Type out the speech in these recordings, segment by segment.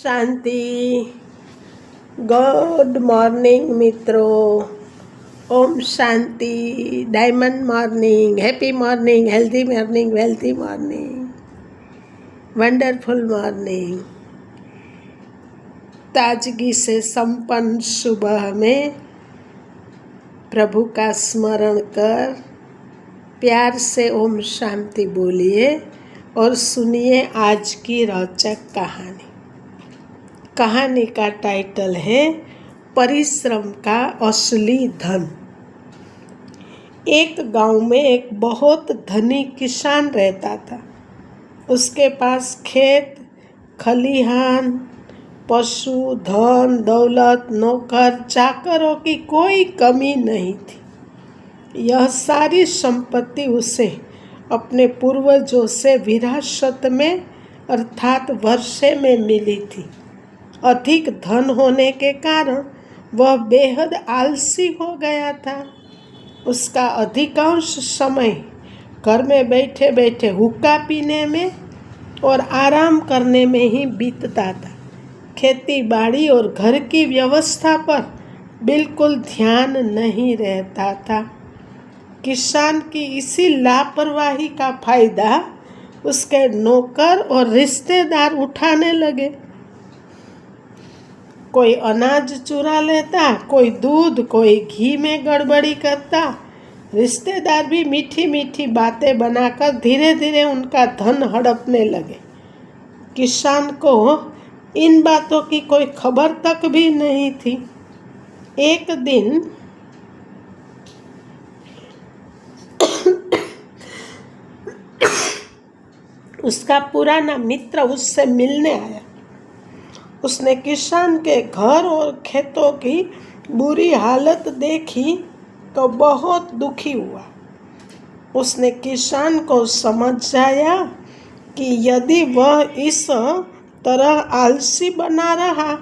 शांति। Good morning मित्रों। ओम शांति। Diamond morning, happy morning, healthy morning, wealthy morning, wonderful morning. ताजगी से संपन्न सुबह में प्रभु का स्मरण कर प्यार से ओम शांति बोलिए और सुनिए आज की रोचक कहानी। कहानी का टाइटल है परिश्रम का असली धन। एक गांव में एक बहुत धनी किसान रहता था। उसके पास खेत, खलिहान, पशु, धन दौलत, नौकर चाकरों की कोई कमी नहीं थी। यह सारी संपत्ति उसे अपने पूर्वजों से विरासत में अर्थात वर्षे में मिली थी। अधिक धन होने के कारण वह बेहद आलसी हो गया था। उसका अधिकांश समय घर में बैठे बैठे हुक्का पीने में और आराम करने में ही बीतता था। खेती बाड़ी और घर की व्यवस्था पर बिल्कुल ध्यान नहीं रहता था। किसान की इसी लापरवाही का फायदा उसके नौकर और रिश्तेदार उठाने लगे। कोई अनाज चुरा लेता, कोई दूध, कोई घी में गड़बड़ी करता। रिश्तेदार भी मीठी मीठी बातें बनाकर धीरे धीरे उनका धन हड़पने लगे। किसान को इन बातों की कोई खबर तक भी नहीं थी। एक दिन उसका पुराना मित्र उससे मिलने आया। उसने किसान के घर और खेतों की बुरी हालत देखी तो बहुत दुखी हुआ। उसने किसान को समझाया कि यदि वह इस तरह आलसी बना रहा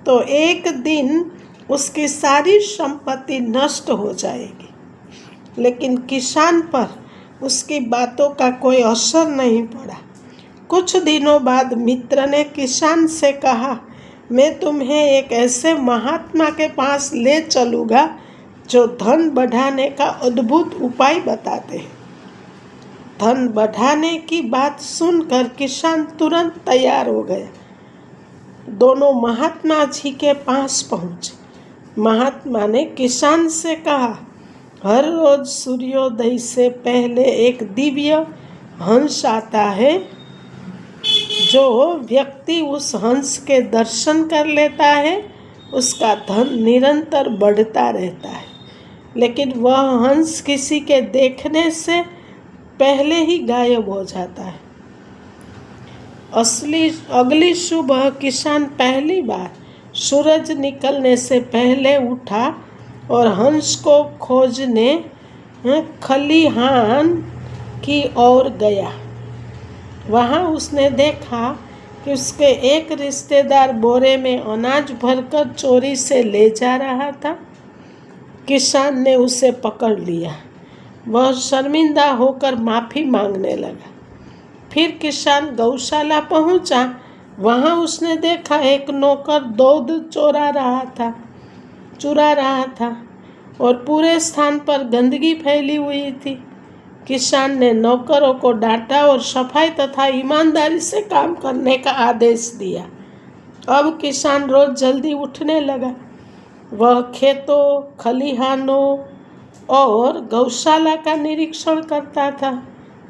तो एक दिन उसकी सारी संपत्ति नष्ट हो जाएगी। लेकिन किसान पर उसकी बातों का कोई असर नहीं पड़ा। कुछ दिनों बाद मित्र ने किसान से कहा, मैं तुम्हें एक ऐसे महात्मा के पास ले चलूँगा जो धन बढ़ाने का अद्भुत उपाय बताते हैं। धन बढ़ाने की बात सुनकर किसान तुरंत तैयार हो गया। दोनों महात्मा जी के पास पहुँचे। महात्मा ने किसान से कहा, हर रोज सूर्योदय से पहले एक दिव्य हंस आता है। जो व्यक्ति उस हंस के दर्शन कर लेता है उसका धन निरंतर बढ़ता रहता है। लेकिन वह हंस किसी के देखने से पहले ही गायब हो जाता है। अगली सुबह किसान पहली बार सूरज निकलने से पहले उठा और हंस को खोजने खलिहान की ओर गया। वहाँ उसने देखा कि उसके एक रिश्तेदार बोरे में अनाज भरकर चोरी से ले जा रहा था। किसान ने उसे पकड़ लिया। वह शर्मिंदा होकर माफ़ी मांगने लगा। फिर किसान गौशाला पहुँचा। वहाँ उसने देखा एक नौकर दूध चुरा रहा था और पूरे स्थान पर गंदगी फैली हुई थी। किसान ने नौकरों को डांटा और सफाई तथा ईमानदारी से काम करने का आदेश दिया। अब किसान रोज जल्दी उठने लगा। वह खेतों, खलिहानों और गौशाला का निरीक्षण करता था।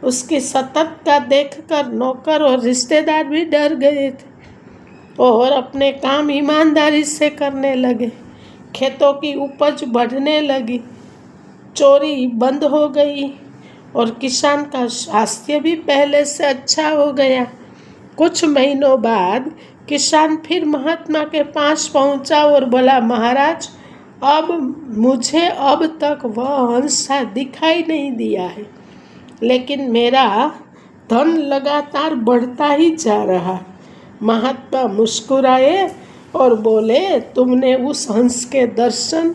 उसकी सतर्कता देखकर नौकर और रिश्तेदार भी डर गए थे और अपने काम ईमानदारी से करने लगे। खेतों की उपज बढ़ने लगी, चोरी बंद हो गई और किसान का स्वास्थ्य भी पहले से अच्छा हो गया। कुछ महीनों बाद किसान फिर महात्मा के पास पहुंचा और बोला, महाराज, मुझे अब तक वह हंस दिखाई नहीं दिया है, लेकिन मेरा धन लगातार बढ़ता ही जा रहा। महात्मा मुस्कुराए और बोले, तुमने उस हंस के दर्शन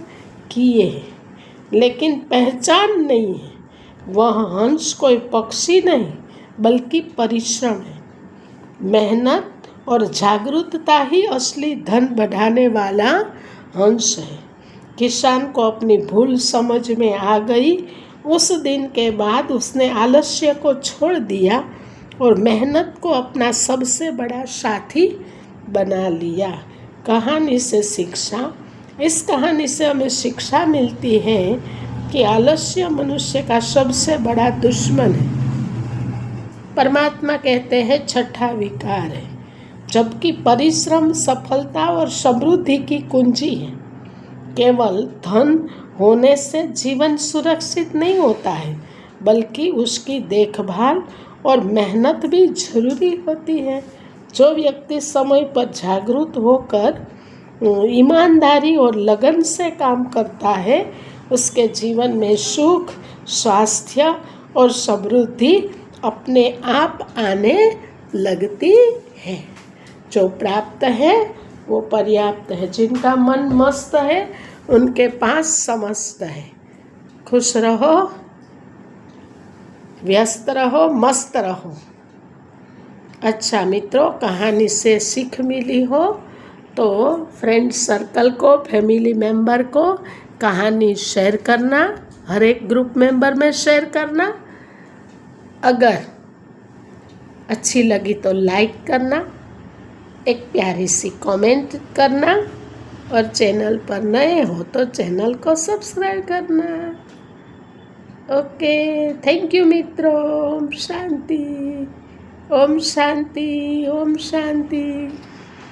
किए लेकिन पहचान नहीं है। वह हंस कोई पक्षी नहीं बल्कि परिश्रम है। मेहनत और जागरूकता ही असली धन बढ़ाने वाला अंश है। किसान को अपनी भूल समझ में आ गई। उस दिन के बाद उसने आलस्य को छोड़ दिया और मेहनत को अपना सबसे बड़ा साथी बना लिया। कहानी से शिक्षा। इस कहानी से हमें शिक्षा मिलती है कि आलस्य मनुष्य का सबसे बड़ा दुश्मन है। परमात्मा कहते हैं छठा विकार है, जबकि परिश्रम सफलता और समृद्धि की कुंजी है। केवल धन होने से जीवन सुरक्षित नहीं होता है, बल्कि उसकी देखभाल और मेहनत भी जरूरी होती है। जो व्यक्ति समय पर जागरूक होकर ईमानदारी और लगन से काम करता है, उसके जीवन में सुख, स्वास्थ्य और समृद्धि अपने आप आने लगती है। जो प्राप्त है वो पर्याप्त है। जिनका मन मस्त है उनके पास समस्त है। खुश रहो, व्यस्त रहो, मस्त रहो। अच्छा मित्रों, कहानी से सीख मिली हो तो फ्रेंड सर्कल को, फैमिली मेंबर को कहानी शेयर करना, हर एक ग्रुप मेंबर में शेयर करना। अगर अच्छी लगी तो लाइक करना, एक प्यारी सी कमेंट करना और चैनल पर नए हो तो चैनल को सब्सक्राइब करना। ओके, थैंक यू मित्रों। ओम शांति, ओम शांति, ओम शांति।